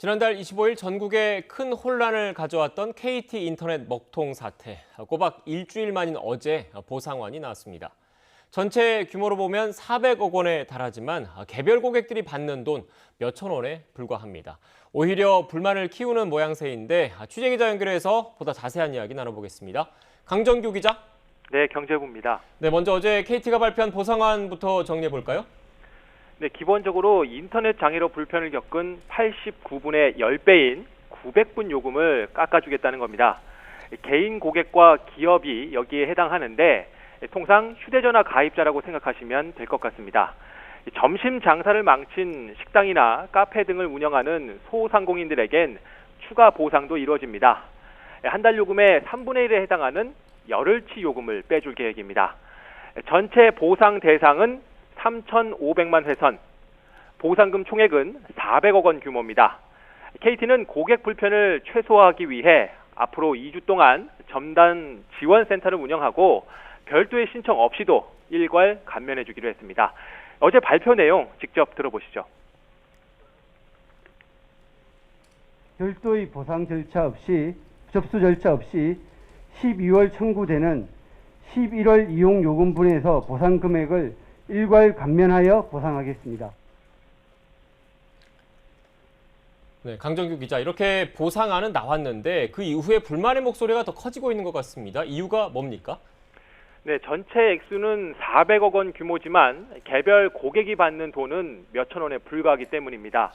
지난달 25일 전국에 큰 혼란을 가져왔던 KT 인터넷 먹통 사태. 꼬박 일주일 만인 어제 보상안이 나왔습니다. 전체 규모로 보면 400억 원에 달하지만 개별 고객들이 받는 돈 몇천 원에 불과합니다. 오히려 불만을 키우는 모양새인데 취재기자 연결해서 보다 자세한 이야기 나눠보겠습니다. 강정규 기자. 네, 경제부입니다. 네, 먼저 어제 KT가 발표한 보상안부터 정리해볼까요? 네, 기본적으로 인터넷 장애로 불편을 겪은 89분의 10배인 900분 요금을 깎아주겠다는 겁니다. 개인 고객과 기업이 여기에 해당하는데 통상 휴대전화 가입자라고 생각하시면 될 것 같습니다. 점심 장사를 망친 식당이나 카페 등을 운영하는 소상공인들에겐 추가 보상도 이루어집니다. 한 달 요금의 3분의 1에 해당하는 열흘치 요금을 빼줄 계획입니다. 전체 보상 대상은 3,500만 회선, 보상금 총액은 400억 원 규모입니다. KT는 고객 불편을 최소화하기 위해 앞으로 2주 동안 첨단 지원센터를 운영하고 별도의 신청 없이도 일괄 감면해주기로 했습니다. 어제 발표 내용 직접 들어보시죠. 별도의 보상 절차 없이 접수 절차 없이 12월 청구되는 11월 이용 요금분에서 보상 금액을 일괄 감면하여 보상하겠습니다. 네, 강정규 기자. 이렇게 보상안은 나왔는데 그 이후에 불만의 목소리가 더 커지고 있는 것 같습니다. 이유가 뭡니까? 네, 전체 액수는 400억 원 규모지만 개별 고객이 받는 돈은 몇천 원에 불과하기 때문입니다.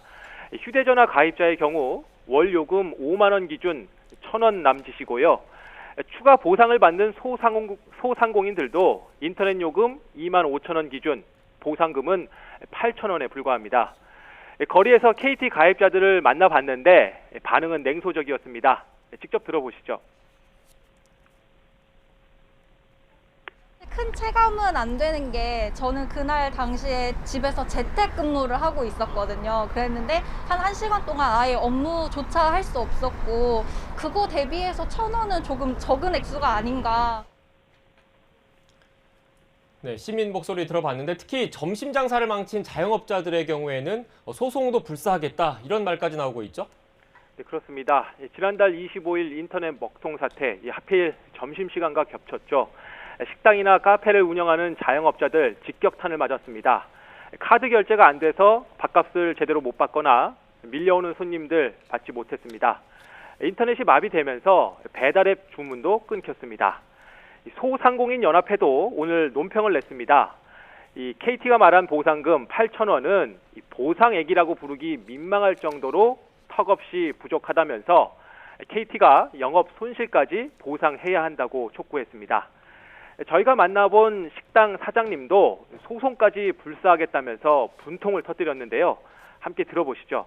휴대전화 가입자의 경우 월 요금 5만 원 기준 1,000원 남짓이고요. 추가 보상을 받는 소상공인들도 인터넷 요금 2만 5천 원 기준 보상금은 8천 원에 불과합니다. 거리에서 KT 가입자들을 만나봤는데 반응은 냉소적이었습니다. 직접 들어보시죠. 큰 체감은 안 되는 게 저는 그날 당시에 집에서 재택근무를 하고 있었거든요. 그랬는데 한 1시간 동안 아예 업무조차 할 수 없었고 그거 대비해서 1,000원은 조금 적은 액수가 아닌가. 네, 시민 목소리 들어봤는데 특히 점심 장사를 망친 자영업자들의 경우에는 소송도 불사하겠다 이런 말까지 나오고 있죠? 네, 그렇습니다. 지난달 25일 인터넷 먹통 사태, 하필 점심시간과 겹쳤죠. 식당이나 카페를 운영하는 자영업자들 직격탄을 맞았습니다. 카드 결제가 안 돼서 밥값을 제대로 못 받거나 밀려오는 손님들 받지 못했습니다. 인터넷이 마비되면서 배달앱 주문도 끊겼습니다. 소상공인 연합회도 오늘 논평을 냈습니다. KT가 말한 보상금 8천 원은 보상액이라고 부르기 민망할 정도로 턱없이 부족하다면서 KT가 영업 손실까지 보상해야 한다고 촉구했습니다. 저희가 만나본 식당 사장님도 소송까지 불사하겠다면서 분통을 터뜨렸는데요. 함께 들어보시죠.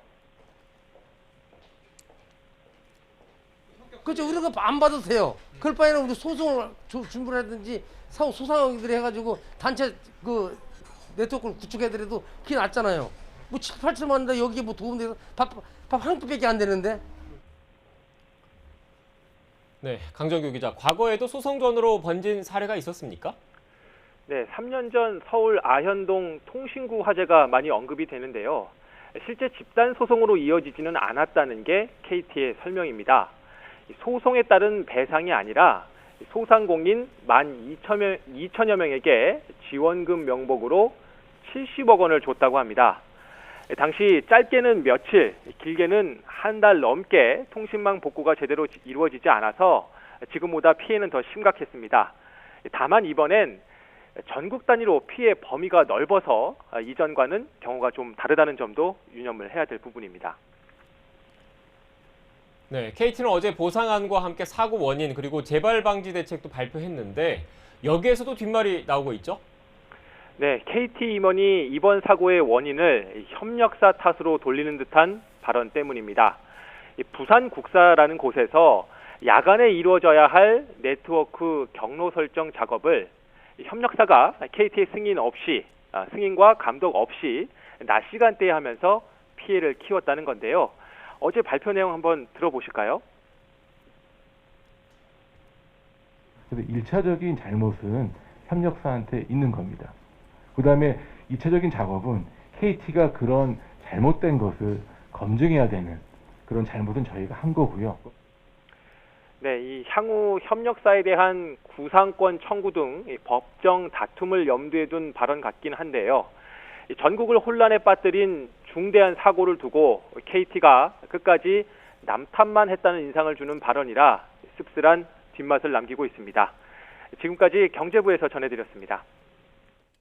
그렇죠. 우리가 안 받아도 돼요. 그럴 바에는 우리 소송을 준비하든지 소상공인들이 해가지고 단체 그 네트워크를 구축해더라도 그게 낫잖아요. 뭐 7, 8천만 원인데 여기에 뭐 도움돼서 밥 한 끼밖에 안 되는데. 네, 강정규 기자. 과거에도 소송전으로 번진 사례가 있었습니까? 네, 3년 전 서울 아현동 통신구 화재가 많이 언급이 되는데요. 실제 집단 소송으로 이어지지는 않았다는 게 KT의 설명입니다. 소송에 따른 배상이 아니라 소상공인 12,000여 명에게 지원금 명목으로 70억 원을 줬다고 합니다. 당시 짧게는 며칠, 길게는 한 달 넘게 통신망 복구가 제대로 이루어지지 않아서 지금보다 피해는 더 심각했습니다. 다만 이번엔 전국 단위로 피해 범위가 넓어서 이전과는 경우가 좀 다르다는 점도 유념을 해야 될 부분입니다. 네, KT는 어제 보상안과 함께 사고 원인 그리고 재발 방지 대책도 발표했는데 여기에서도 뒷말이 나오고 있죠? 네, KT 임원이 이번 사고의 원인을 협력사 탓으로 돌리는 듯한 발언 때문입니다. 부산국사라는 곳에서 야간에 이루어져야 할 네트워크 경로 설정 작업을 협력사가 KT의 승인과 감독 없이 낮 시간대에 하면서 피해를 키웠다는 건데요. 어제 발표 내용 한번 들어보실까요? 1차적인 잘못은 협력사한테 있는 겁니다. 그 다음에 2차적인 작업은 KT가 그런 잘못된 것을 검증해야 되는 그런 잘못은 저희가 한 거고요. 네, 이 향후 협력사에 대한 구상권 청구 등이 법정 다툼을 염두에 둔 발언 같긴 한데요. 이 전국을 혼란에 빠뜨린 중대한 사고를 두고 KT가 끝까지 남탓만 했다는 인상을 주는 발언이라 씁쓸한 뒷맛을 남기고 있습니다. 지금까지 경제부에서 전해드렸습니다.